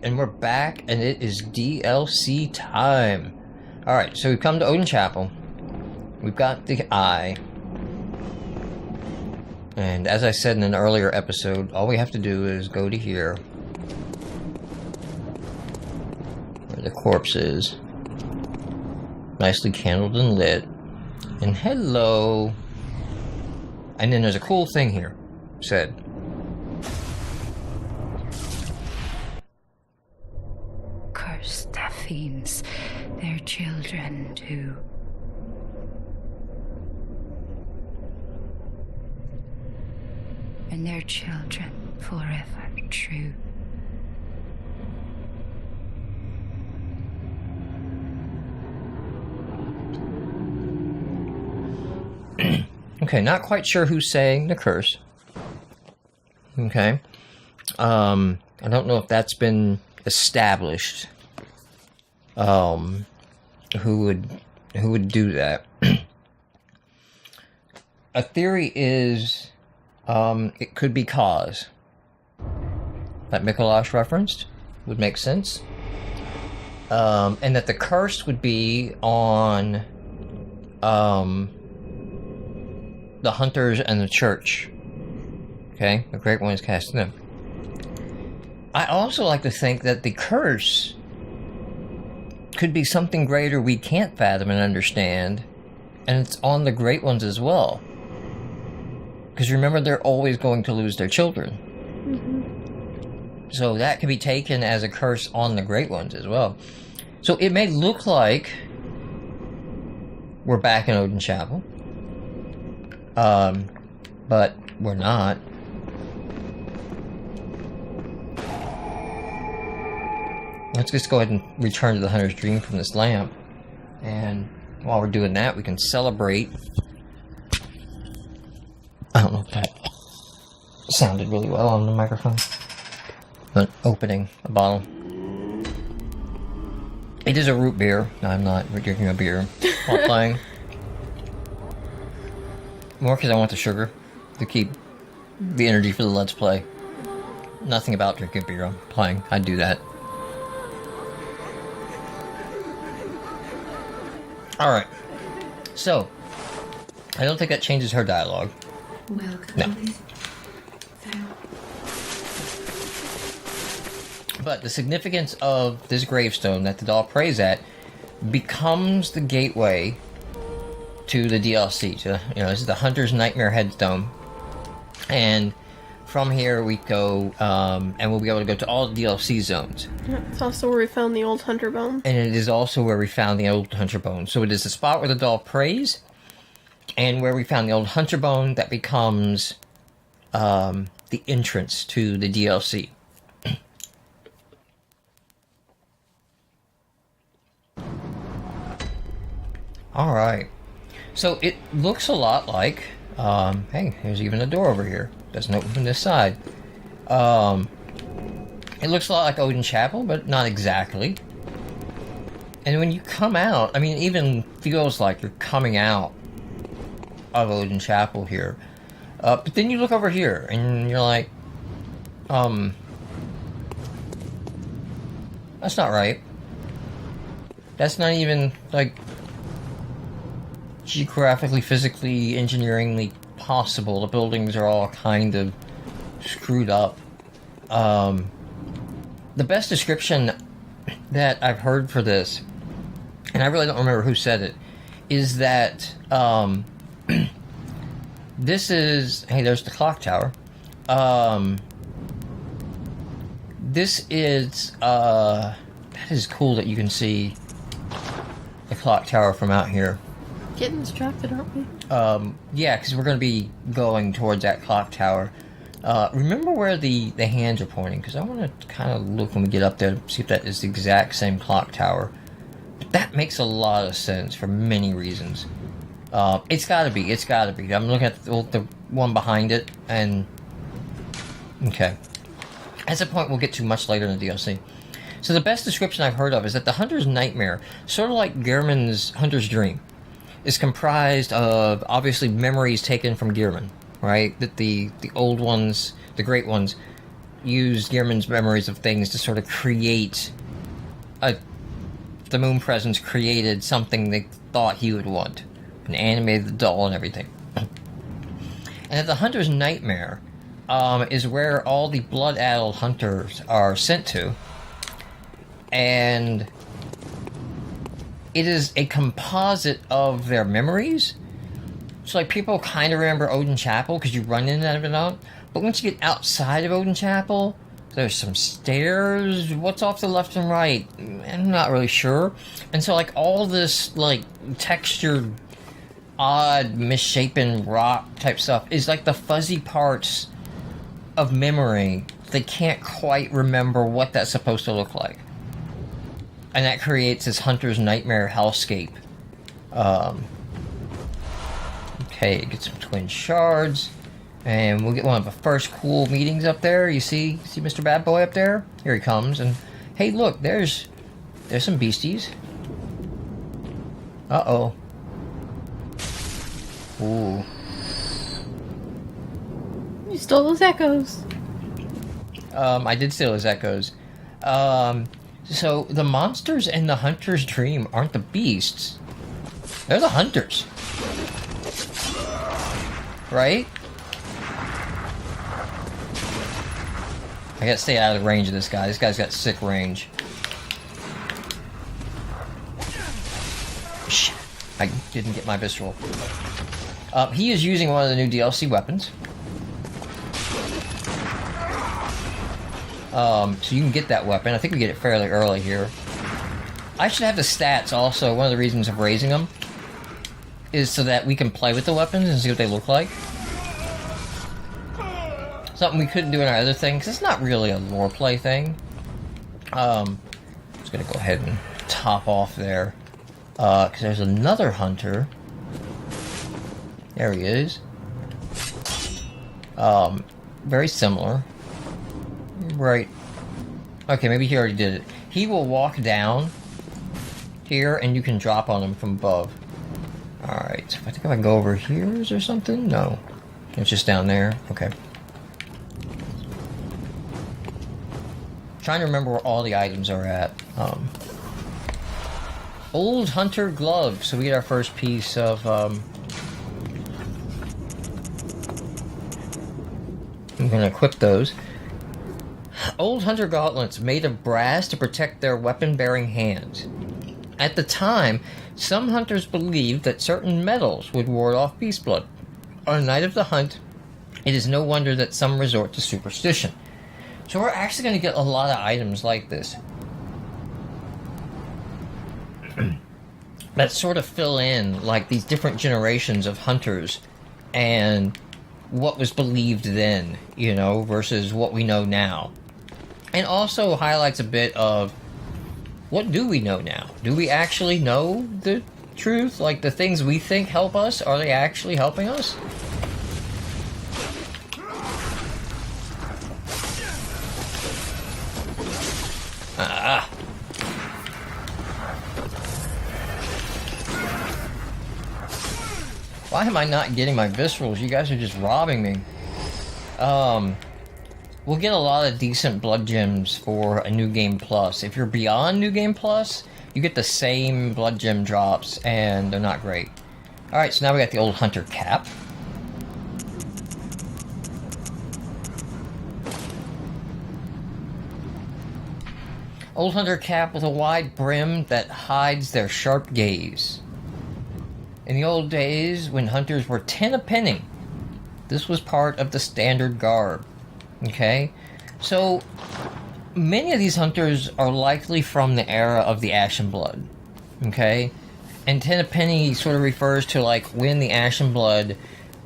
and we're back, and it is DLC time. Alright, so we've come to Odin Chapel. We've got the eye. And as I said in an earlier episode, all we have to do is go to here. Where the corpse is. Nicely candled and lit. And hello. And then there's a cool thing here. Said. Cursed fiends, their children too. And their children forever true. Okay, not quite sure who's saying the curse. Okay. I don't know if that's been established. Who would do that? A theory is it could be Kaz. That Mikolash referenced would make sense. And that the curse would be on the hunters and the church. Okay? The Great One is casting them. I also like to think that the curse could be something greater we can't fathom and understand, and it's on the Great Ones as well. Because remember, they're always going to lose their children. Mm-hmm. So that could be taken as a curse on the Great Ones as well. So it may look like we're back in Odin Chapel. But we're not. Let's just go ahead and return to the Hunter's Dream from this lamp. And while we're doing that, we can celebrate. I don't know if that sounded really well on the microphone. But opening a bottle. It is a root beer. No, I'm not drinking a beer while playing. More because I want the sugar to keep the energy for the Let's Play. Nothing about drinking beer. I'm playing. I do that. Alright. So, I don't think that changes her dialogue. Welcome. No. But the significance of this gravestone that the doll prays at becomes the gateway to the DLC. To, this is the Hunter's Nightmare Headstone. And from here we go, and we'll be able to go to all the DLC zones. It's also where we found the old hunter bone. And it is also where we found the old hunter bone. So it is the spot where the doll prays, and where we found the old hunter bone that becomes the entrance to the DLC. Alright. So it looks a lot like, hey, there's even a door over here. Doesn't open from this side. It looks a lot like Odin Chapel, but not exactly. And when you come out, I mean, it even feels like you're coming out of Odin Chapel here. But then you look over here, and you're like, that's not right. That's not even, like, geographically, physically, engineeringly possible. The buildings are all kind of screwed up. The best description that I've heard for this, and I really don't remember who said it, is that this is... Hey, there's the clock tower. This is... that is cool that you can see the clock tower from out here. Getting distracted, aren't we? Yeah, because we're going to be going towards that clock tower. Remember where the hands are pointing, because I want to kind of look when we get up there to see if that is the exact same clock tower. But that makes a lot of sense for many reasons. It's gotta be. I'm looking at the one behind it, and... Okay. That's a point we'll get to much later in the DLC. So the best description I've heard of is that the Hunter's Nightmare, sort of like Gehrman's Hunter's Dream, is comprised of, obviously, memories taken from Gehrman, right? That the old ones, the Great Ones, used Gearman's memories of things to sort of create the Moon Presence created something they thought he would want. And animated the doll and everything. And that the Hunter's Nightmare is where all the blood-addled hunters are sent to. And it is a composite of their memories. So, like, people kind of remember Odin Chapel because you run in and out. But once you get outside of Odin Chapel, there's some stairs. What's off the left and right? I'm not really sure. And so, like, all this, like, textured, odd, misshapen rock type stuff is like the fuzzy parts of memory. They can't quite remember what that's supposed to look like. And that creates this Hunter's Nightmare hellscape. Okay, get some twin shards. And we'll get one of the first cool meetings up there. You see Mr. Bad Boy up there? Here he comes. And hey, look, there's some beasties. Uh-oh. Ooh. You stole those echoes. I did steal his echoes. So the monsters in the hunter's dream aren't the beasts. They're the hunters. Right? I gotta stay out of the range of this guy. This guy's got sick range. Shit. I didn't get my visceral. He is using one of the new DLC weapons. So you can get that weapon. I think we get it fairly early here. I should have the stats also. One of the reasons of raising them is so that we can play with the weapons and see what they look like. Something we couldn't do in our other thing, because it's not really a lore play thing. I'm just going to go ahead and top off there. Because there's another hunter. There he is. Very similar. Right. Okay, maybe he already did it. He will walk down here, and you can drop on him from above. Alright, so I think if I go over here, is there something? No. It's just down there. Okay. Trying to remember where all the items are at. Old Hunter Gloves. So we get our first piece of, I'm gonna equip those. Old Hunter Gauntlets made of brass to protect their weapon-bearing hands. At the time, some hunters believed that certain metals would ward off beast blood. On the night of the hunt, it is no wonder that some resort to superstition. So we're actually going to get a lot of items like this that sort of fill in like these different generations of hunters and what was believed then, you know, versus what we know now. And also highlights a bit of what do we know now? Do we actually know the truth? Like the things we think help us, are they actually helping us? Why am I not getting my viscerals? You guys are just robbing me. We'll get a lot of decent blood gems for a New Game Plus. If you're beyond New Game Plus, you get the same blood gem drops, and they're not great. Alright, so now we got the old Hunter Cap. Old Hunter Cap with a wide brim that hides their sharp gaze. In the old days, when hunters were 10 a penny, this was part of the standard garb. Okay? So, many of these hunters are likely from the era of the Ashen Blood. Okay? And 10 a penny sort of refers to, like, when the Ashen Blood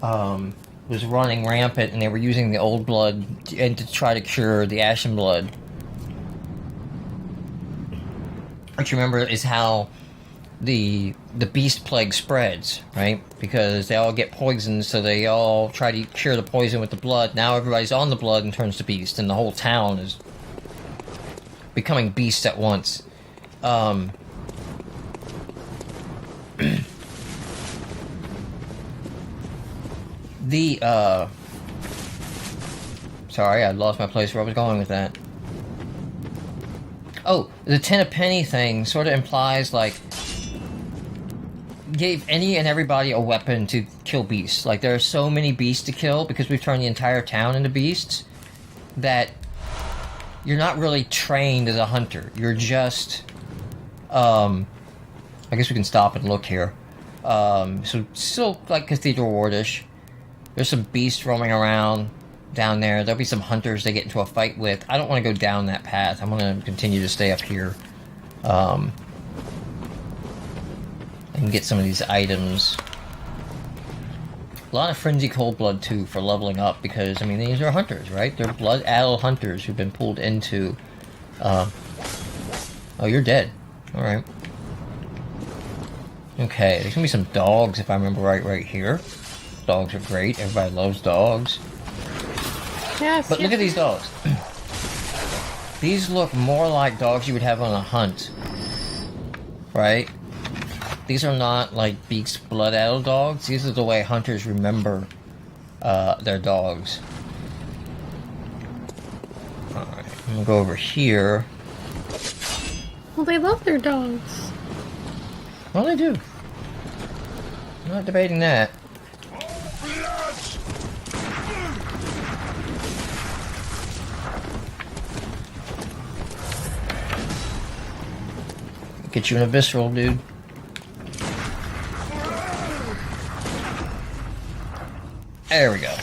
was running rampant and they were using the old blood and to try to cure the Ashen Blood. What you remember is how the beast plague spreads, right? Because they all get poisoned, so they all try to cure the poison with the blood. Now everybody's on the blood and turns to beast, and the whole town is becoming beasts at once. Sorry, I lost my place where I was going with that. Oh, the 10 a penny thing sort of implies, like, gave any and everybody a weapon to kill beasts. Like, there are so many beasts to kill because we've turned the entire town into beasts that you're not really trained as a hunter. You're just, I guess we can stop and look here. So still like Cathedral Wardish. There's some beasts roaming around down there. There'll be some hunters they get into a fight with. I don't want to go down that path. I'm going to continue to stay up here. And get some of these items. A lot of Frenzy Cold Blood, too, for leveling up, because, I mean, these are hunters, right? They're blood-addled hunters who've been pulled into... Oh, you're dead. Alright. Okay, there's gonna be some dogs, if I remember right here. Dogs are great. Everybody loves dogs. Yes. But look at these dogs. These look more like dogs you would have on a hunt. Right? These are not like beast blood-addled dogs. These are the way hunters remember their dogs. Alright, I'm gonna go over here. Well, they love their dogs. Well, they do. I'm not debating that. Get you in a visceral, dude. There we go.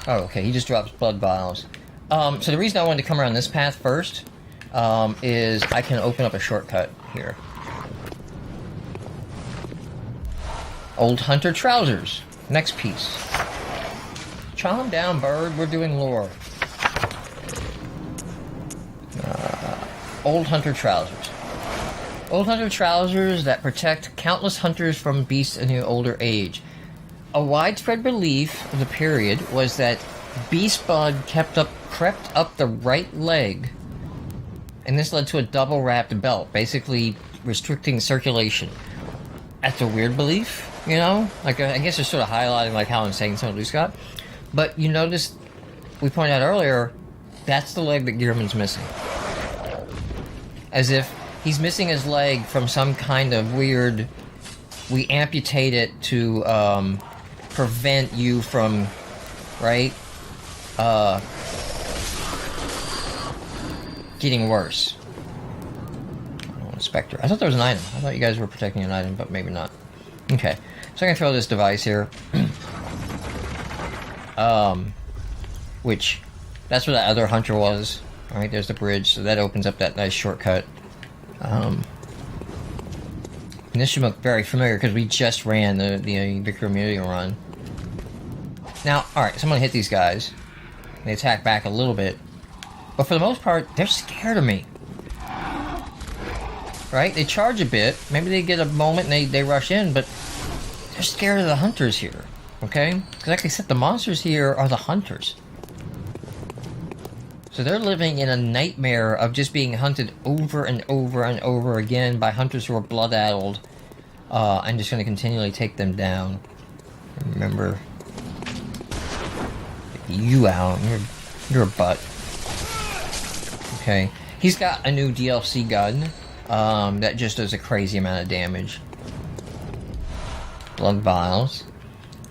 Oh, okay, he just drops blood vials. So the reason I wanted to come around this path first is I can open up a shortcut here. Old Hunter Trousers. Next piece. Calm down, bird. We're doing lore. Old Hunter Trousers. Old Hunter Trousers that protect countless hunters from beasts in the older age. A widespread belief of the period was that beast blood crept up the right leg, and this led to a double-wrapped belt, basically restricting circulation. That's a weird belief, you know? Like, I guess it's sort of highlighting like how insane some of these got. But you notice, we pointed out earlier, that's the leg that Gearman's missing. As if he's missing his leg from some kind of weird... We amputate it to prevent you from... Right? Getting worse. Oh, Inspector. I thought there was an item. I thought you guys were protecting an item, but maybe not. Okay. So I can throw this device here. Which... That's where that other hunter was. Alright, there's the bridge, so that opens up that nice shortcut. And this should look very familiar, because we just ran the Victor Immunity run. Now, alright, so I'm gonna hit these guys. They attack back a little bit. But for the most part, they're scared of me. Right? They charge a bit. Maybe they get a moment and they rush in, but they're scared of the hunters here. Okay? Because like I said, the monsters here are the hunters. So they're living in a nightmare of just being hunted over and over and over again by hunters who are blood-addled. I'm just going to continually take them down. Remember... You out. You're a butt. Okay. He's got a new DLC gun that just does a crazy amount of damage. Blood vials.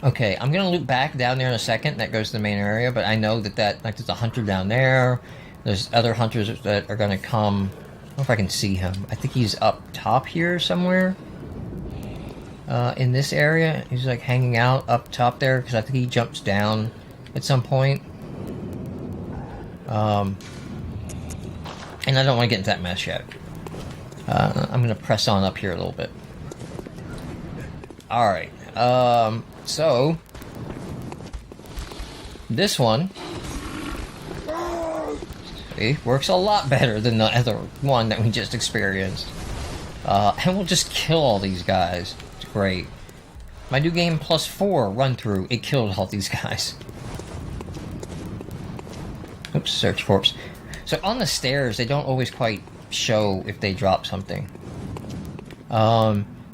Okay, I'm gonna loop back down there in a second. That goes to the main area, but I know that like there's a hunter down there. There's other hunters that are gonna come. I don't know if I can see him. I think he's up top here somewhere. In this area, he's like hanging out up top there because I think he jumps down at some point. And I don't want to get into that mess yet. I'm gonna press on up here a little bit. Alright, so... This one... See, works a lot better than the other one that we just experienced. And we'll just kill all these guys. It's great. My new game +4 run-through, it killed all these guys. Oops, search corpse. So on the stairs, they don't always quite show if they drop something.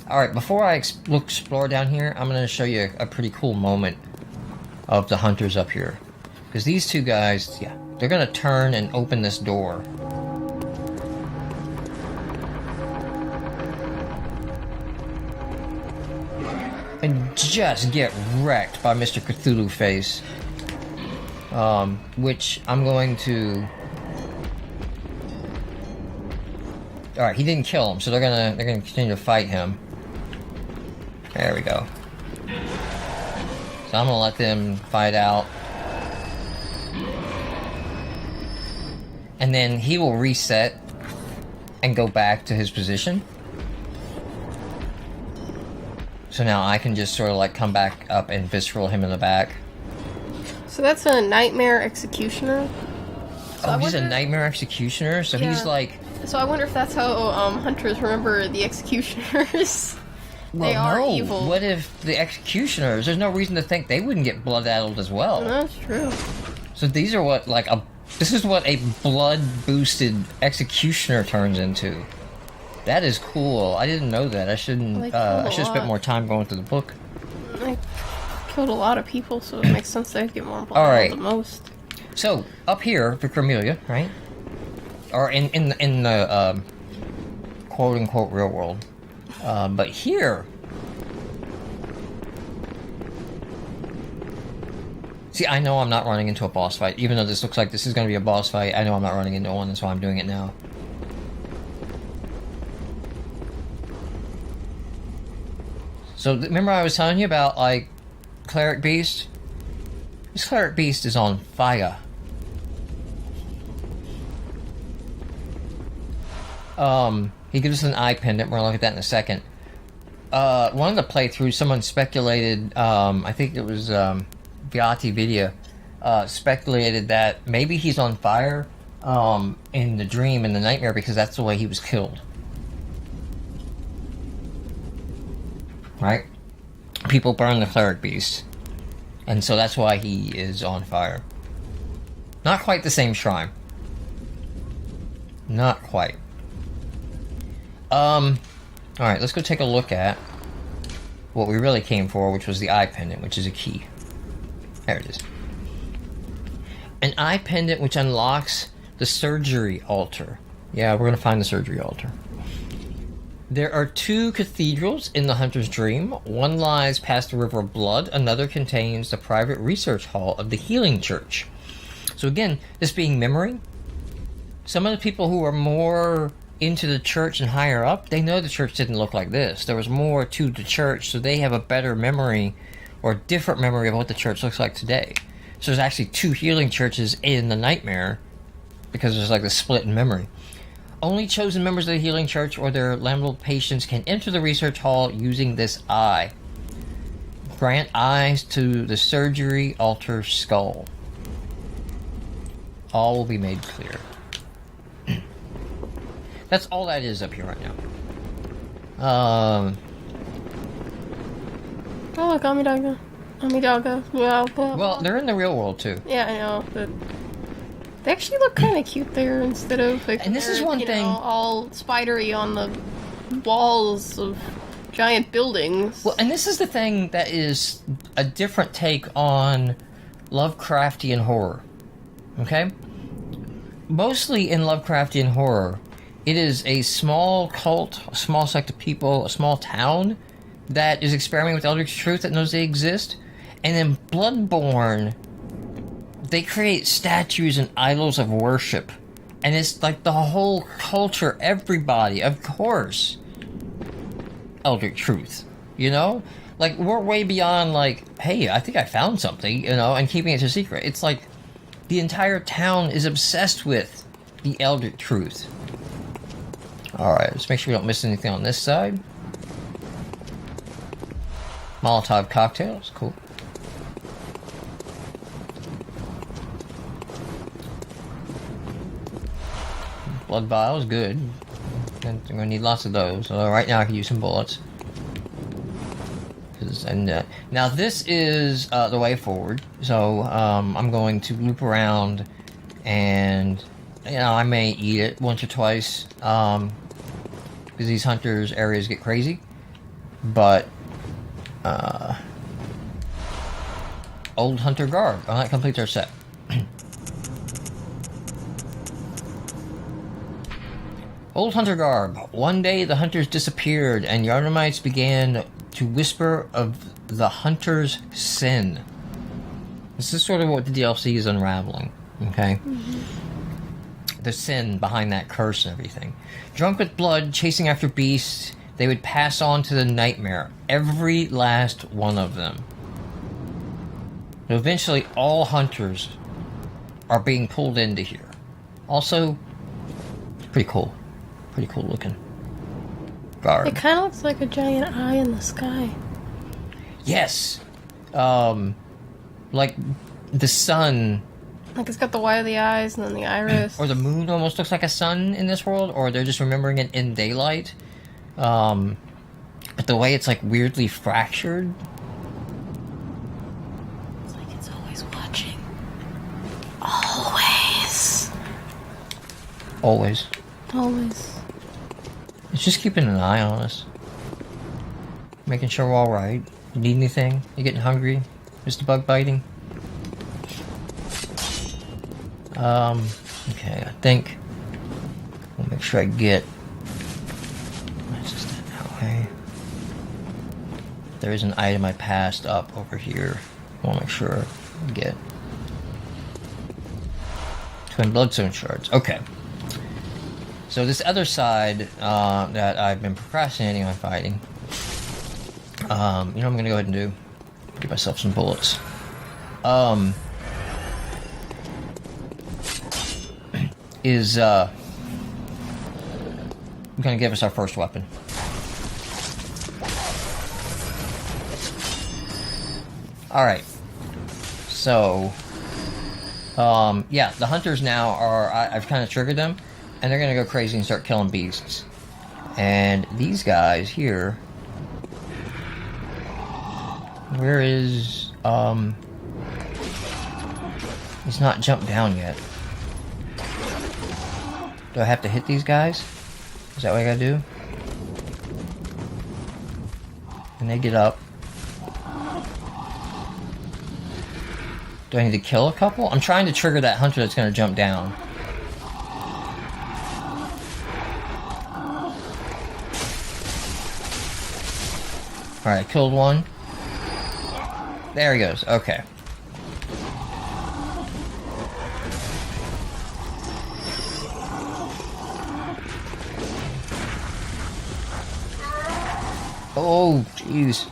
Alright, before I explore down here, I'm going to show you a pretty cool moment of the hunters up here. Because these two guys, yeah, they're going to turn and open this door. And just get wrecked by Mr. Cthulhu Face. Which I'm going to... Alright, he didn't kill him, so they're gonna continue to fight him. There we go. So I'm gonna let them fight out. And then he will reset and go back to his position. So now I can just sort of like come back up and visceral him in the back. So that's a nightmare executioner? Oh, he's a nightmare executioner? So Yeah. he's like... So I wonder if that's how hunters remember the executioners. Well, They are no. evil. What if the executioners, there's no reason to think they wouldn't get blood-addled as well. That's true. So these are what, like, this is what a blood-boosted executioner turns into. That is cool. I didn't know that. I shouldn't, They I kill a should have spent lot. more time going through the book. They killed a lot of people, so it makes sense they'd get more blood Alright. than most. So, up here for Cormelia, right? Or in the, quote-unquote real world. But here... See, I know I'm not running into a boss fight. Even though this looks like this is going to be a boss fight, I know I'm not running into one, that's why I'm doing it now. So, remember I was telling you about, like, Cleric Beast? This Cleric Beast is on fire. He gives us an eye pendant. We're gonna look at that in a second. One of the playthroughs, someone speculated, I think it was, Viati Video, speculated that maybe he's on fire, in the dream, in the nightmare, because that's the way he was killed. Right? People burn the Cleric Beast. And so that's why he is on fire. Not quite the same shrine. Not quite. Alright, let's go take a look at what we really came for, which was the eye pendant, which is a key. There it is. An eye pendant which unlocks the surgery altar. Yeah, we're gonna find the surgery altar. There are two cathedrals in the Hunter's Dream. One lies past the River of Blood, another contains the private research hall of the Healing Church. So again, this being memory, some of the people who are more into the church and higher up, they know the church didn't look like this. There was more to the church, so they have a better memory, or different memory of what the church looks like today. So there's actually two healing churches in the Nightmare, because there's like a split in memory. Only chosen members of the healing church or their landlord patients can enter the research hall using this eye. Grant eyes to the surgery altar skull. All will be made clear. That's all that is up here right now. Oh, look, Amidaga. Amidaga. Well, they're in the real world too. Yeah, I know, but they actually look kind of cute there instead of like. And this is they're, one you thing- know, all spidery on the walls of giant buildings. Well, and this is the thing that is a different take on Lovecraftian horror. Okay? Mostly in Lovecraftian horror, it is a small cult, a small sect of people, a small town that is experimenting with Eldritch Truth that knows they exist. And in Bloodborne, they create statues and idols of worship. And it's like the whole culture, everybody, of course, Eldritch Truth, you know? Like, we're way beyond, like, hey, I think I found something, you know, and keeping it a secret. It's like the entire town is obsessed with the Eldritch Truth. Alright, let's make sure we don't miss anything on this side. Molotov cocktails, cool. Blood vials, good. And I'm gonna need lots of those. So right now I can use some bullets. Now this is the way forward. So I'm going to loop around, and you know I may eat it once or twice because these hunters areas get crazy. but old hunter garb. Oh, that completes our set. Old hunter garb. One day the hunters disappeared, and Yardamites began to whisper of the hunter's sin. This is sort of what the DLC is unraveling. Okay. The sin behind that curse and everything. Drunk with blood, chasing after beasts, they would pass on to the nightmare. Every last one of them. Eventually, all hunters are being pulled into here. Also, it's pretty cool. Pretty cool looking garb. It kind of looks like a giant eye in the sky. Yes. Like the sun. Like it's got the white of the eyes and then the iris. Or the moon almost looks like a sun in this world, or they're just remembering it in daylight. But the way it's like weirdly fractured. It's like it's always watching. Always. Always. Always. It's just keeping an eye on us. Making sure we're alright. You need anything? You getting hungry? Mr. Bug biting? Okay, I think I'll make sure I get. What's this that way? There is an item I passed up over here. I want to make sure I get. Twin bloodstone shards. Okay. So this other side that I've been procrastinating on fighting. You know what I'm gonna go ahead and do? Give myself some bullets. Is I'm gonna give us our first weapon. Alright. So yeah, the hunters now are I've kinda triggered them, and they're gonna go crazy and start killing beasts. And these guys here, where is he's not jumped down yet. Do I have to hit these guys? Is that what I gotta do? And they get up. Do I need to kill a couple? I'm trying to trigger that hunter that's gonna jump down. Alright, killed one. There he goes, okay. Oh, jeez.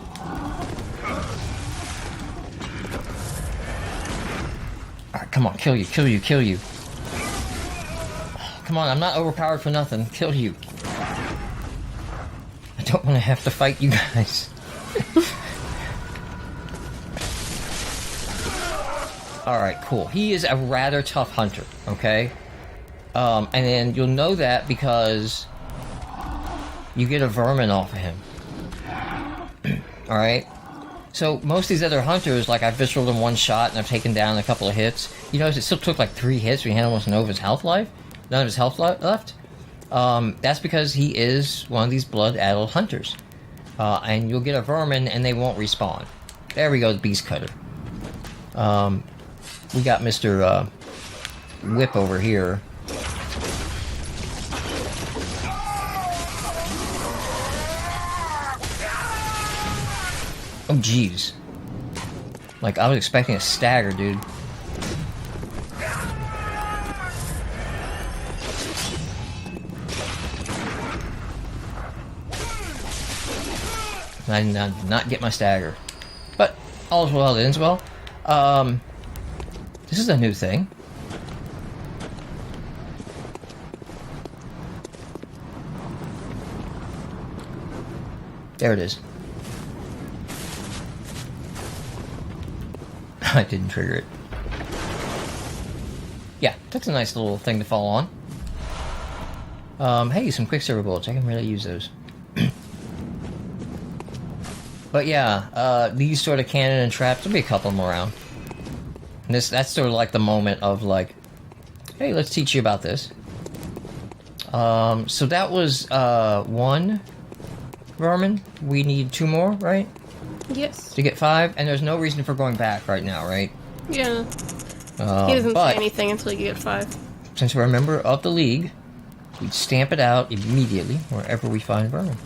Alright, come on, kill you. Come on, I'm not overpowered for nothing. Kill you. I don't want to have to fight you guys. Alright, cool. He is a rather tough hunter, okay? And then you'll know that because you get a vermin off of him. Alright? So, most of these other hunters, like, I've visceraled in one shot and I've taken down a couple of hits. You notice it still took like 3 hits, we had almost none of his health left. That's because he is one of these blood-addled hunters. And you'll get a vermin and they won't respawn. There we go, the beast cutter. We got Mr. Whip over here. Oh, jeez. Like, I was expecting a stagger, dude. I did not get my stagger. But, all's well that ends well. This is a new thing. There it is. I didn't trigger it. Yeah, that's a nice little thing to fall on. Hey, some quicksilver bullets. I can really use those. But yeah, these sort of cannon and traps, there'll be a couple more around. And that's sort of like the moment of like, hey, let's teach you about this. So that was 1, vermin. We need 2 more, right? Yes. To get 5, and there's no reason for going back right now, right? Yeah. He doesn't but say anything until you get 5. since we're a member of the League, we'd stamp it out immediately wherever we find vermin.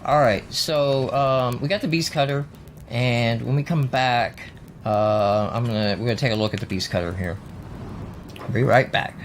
Alright, so we got the beast cutter, and when we come back, we're gonna take a look at the beast cutter here. I'll be right back.